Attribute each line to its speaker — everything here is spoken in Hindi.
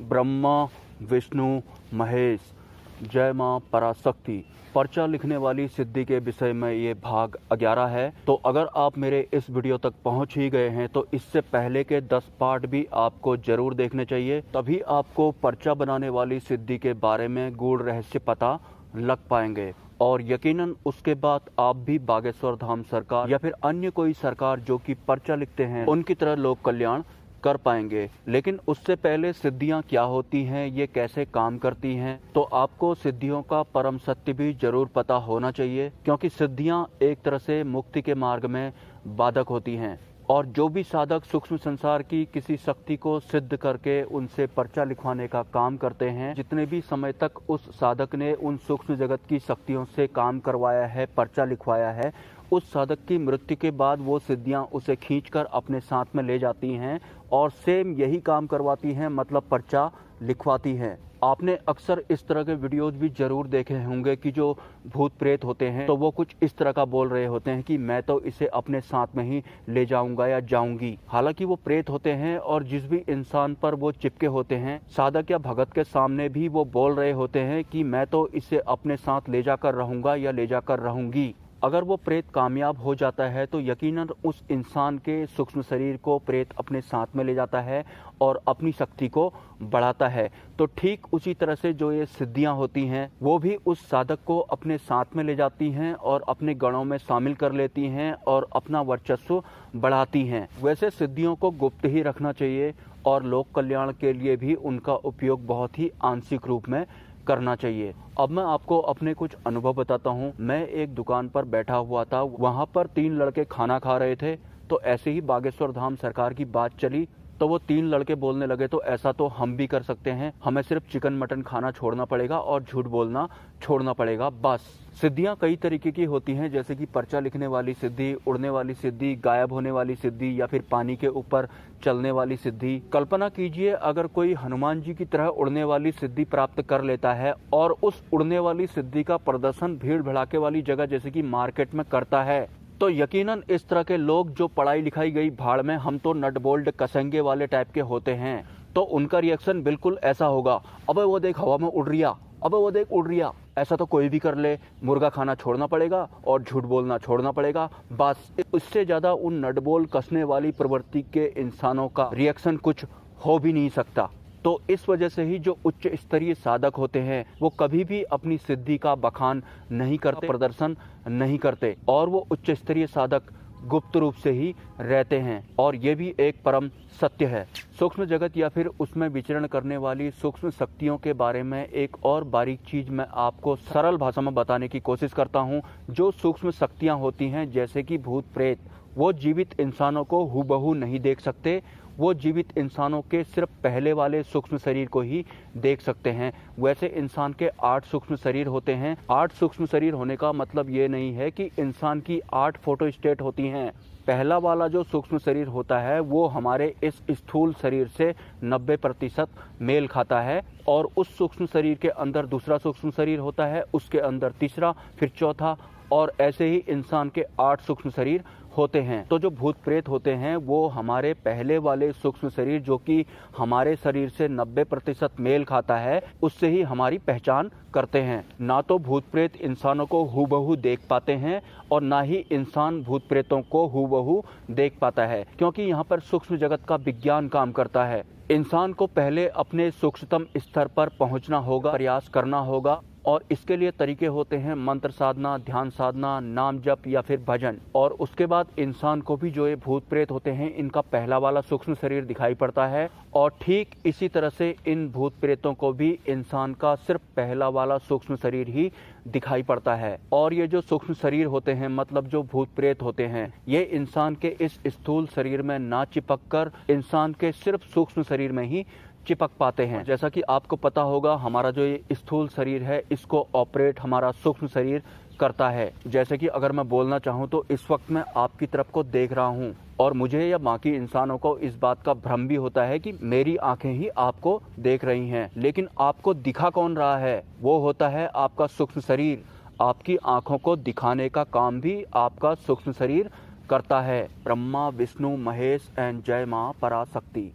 Speaker 1: ब्रह्मा विष्णु महेश, जय मां पराशक्ति। पर्चा लिखने वाली सिद्धि के विषय में ये भाग 11 है। तो अगर आप मेरे इस वीडियो तक पहुंच ही गए हैं तो इससे पहले के 10 पार्ट भी आपको जरूर देखने चाहिए, तभी आपको पर्चा बनाने वाली सिद्धि के बारे में गूढ़ रहस्य पता लग पाएंगे। और यकीनन उसके बाद आप भी बागेश्वर धाम सरकार या फिर अन्य कोई सरकार जो कि पर्चा लिखते हैं उनकी तरह लोक कल्याण कर पाएंगे। लेकिन उससे पहले सिद्धियां क्या होती हैं, ये कैसे काम करती हैं, तो आपको सिद्धियों का परम सत्य भी जरूर पता होना चाहिए, क्योंकि सिद्धियां एक तरह से मुक्ति के मार्ग में बाधक होती हैं। और जो भी साधक सूक्ष्म संसार की किसी शक्ति को सिद्ध करके उनसे पर्चा लिखवाने का काम करते हैं, जितने भी समय तक उस साधक ने उन सूक्ष्म जगत की शक्तियों से काम करवाया है, पर्चा लिखवाया है, उस साधक की मृत्यु के बाद वो सिद्धियां उसे खींचकर अपने साथ में ले जाती हैं और सेम यही काम करवाती हैं, मतलब पर्चा लिखवाती हैं। आपने अक्सर इस तरह के वीडियोस भी जरूर देखे होंगे कि जो भूत प्रेत होते हैं तो वो कुछ इस तरह का बोल रहे होते हैं कि मैं तो इसे अपने साथ में ही ले जाऊंगा या जाऊंगी। हालांकि वो प्रेत होते हैं और जिस भी इंसान पर वो चिपके होते हैं, साधक या भगत के सामने भी वो बोल रहे होते हैं कि मैं तो इसे अपने साथ ले जाकर रहूंगा या ले जाकर रहूंगी। अगर वो प्रेत कामयाब हो जाता है तो यकीनन उस इंसान के सूक्ष्म शरीर को प्रेत अपने साथ में ले जाता है और अपनी शक्ति को बढ़ाता है। तो ठीक उसी तरह से जो ये सिद्धियां होती हैं वो भी उस साधक को अपने साथ में ले जाती हैं और अपने गणों में शामिल कर लेती हैं और अपना वर्चस्व बढ़ाती हैं। वैसे सिद्धियों को गुप्त ही रखना चाहिए और लोक कल्याण के लिए भी उनका उपयोग बहुत ही आंशिक रूप में करना चाहिए। अब मैं आपको अपने कुछ अनुभव बताता हूँ। मैं एक दुकान पर बैठा हुआ था, वहाँ पर 3 लड़के खाना खा रहे थे। तो ऐसे ही बागेश्वर धाम सरकार की बात चली तो वो 3 लड़के बोलने लगे तो ऐसा तो हम भी कर सकते हैं, हमें सिर्फ चिकन मटन खाना छोड़ना पड़ेगा और झूठ बोलना छोड़ना पड़ेगा बस। सिद्धियां कई तरीके की होती हैं, जैसे कि पर्चा लिखने वाली सिद्धि, उड़ने वाली सिद्धि, गायब होने वाली सिद्धि या फिर पानी के ऊपर चलने वाली सिद्धि। कल्पना कीजिए अगर कोई हनुमान जी की तरह उड़ने वाली सिद्धि प्राप्त कर लेता है और उस उड़ने वाली सिद्धि का प्रदर्शन भीड़ भड़ाके वाली जगह जैसे कि मार्केट में करता है, तो यकीनन इस तरह के लोग जो पढ़ाई लिखाई गई भाड़ में, हम तो नट बोल्ट कसेंगे वाले टाइप के होते हैं, तो उनका रिएक्शन बिल्कुल ऐसा होगा, अबे वो देख हवा में उड़ रिया, अबे वो देख उड़ रिया। ऐसा तो कोई भी कर ले, मुर्गा खाना छोड़ना पड़ेगा और झूठ बोलना छोड़ना पड़ेगा बस। इससे ज्यादा उन नटबोल कसने वाली प्रवृत्ति के इंसानों का रिएक्शन कुछ हो भी नहीं सकता। तो इस वजह से ही जो उच्च स्तरीय साधक होते हैं वो कभी भी अपनी सिद्धि का बखान नहीं करते, प्रदर्शन नहीं करते, और वो उच्च स्तरीय साधक गुप्त रूप से ही रहते हैं। और ये भी एक परम सत्य है। सूक्ष्म जगत या फिर उसमें विचरण करने वाली सूक्ष्म शक्तियों के बारे में एक और बारीक चीज मैं आपको सरल भाषा में बताने की कोशिश करता हूँ। जो सूक्ष्म शक्तियाँ होती हैं जैसे कि भूत प्रेत, वो जीवित इंसानों को हूबहू नहीं देख सकते, वो जीवित इंसानों के सिर्फ पहले वाले सूक्ष्म शरीर को ही देख सकते हैं। वैसे इंसान के 8 सूक्ष्म शरीर होते हैं। 8 सूक्ष्म शरीर होने का मतलब ये नहीं है कि इंसान की 8 फोटो स्टेट होती हैं। पहला वाला जो सूक्ष्म शरीर होता है वो हमारे इस स्थूल शरीर से 90% मेल खाता है, और उस सूक्ष्म शरीर के अंदर दूसरा सूक्ष्म शरीर होता है, उसके अंदर तीसरा, फिर चौथा, और ऐसे ही इंसान के 8 सूक्ष्म शरीर होते हैं। तो जो भूत प्रेत होते हैं वो हमारे पहले वाले सूक्ष्म शरीर जो कि हमारे शरीर से 90% मेल खाता है, उससे ही हमारी पहचान करते हैं। ना तो भूत प्रेत इंसानों को हूबहू देख पाते हैं और ना ही इंसान भूत प्रेतों को हूबहू देख पाता है, क्योंकि यहाँ पर सूक्ष्म जगत का विज्ञान काम करता है। इंसान को पहले अपने सूक्ष्मतम स्तर पर पहुँचना होगा, प्रयास करना होगा, और इसके लिए तरीके होते हैं मंत्र साधना, ध्यान साधना, नाम जप या फिर भजन। और उसके बाद इंसान को भी जो ये भूत प्रेत होते हैं इनका पहला वाला सूक्ष्म शरीर दिखाई पड़ता है, और ठीक इसी तरह से इन भूत प्रेतों को भी इंसान का सिर्फ पहला वाला सूक्ष्म शरीर ही दिखाई पड़ता है। और ये जो सूक्ष्म शरीर होते हैं, मतलब जो भूत प्रेत होते हैं, ये इंसान के इस स्थूल शरीर में ना चिपक कर इंसान के सिर्फ सूक्ष्म शरीर में ही चिपक पाते हैं। जैसा कि आपको पता होगा, हमारा जो ये स्थूल शरीर है इसको ऑपरेट हमारा सूक्ष्म शरीर करता है। जैसे कि अगर मैं बोलना चाहूँ तो इस वक्त मैं आपकी तरफ को देख रहा हूँ और मुझे या बाकी इंसानों को इस बात का भ्रम भी होता है कि मेरी आंखें ही आपको देख रही हैं, लेकिन आपको दिखा कौन रहा है? वो होता है आपका सूक्ष्म शरीर। आपकी आंखों को दिखाने का काम भी आपका सूक्ष्म शरीर करता है। ब्रह्मा विष्णु महेश एंड जय मां पराशक्ति।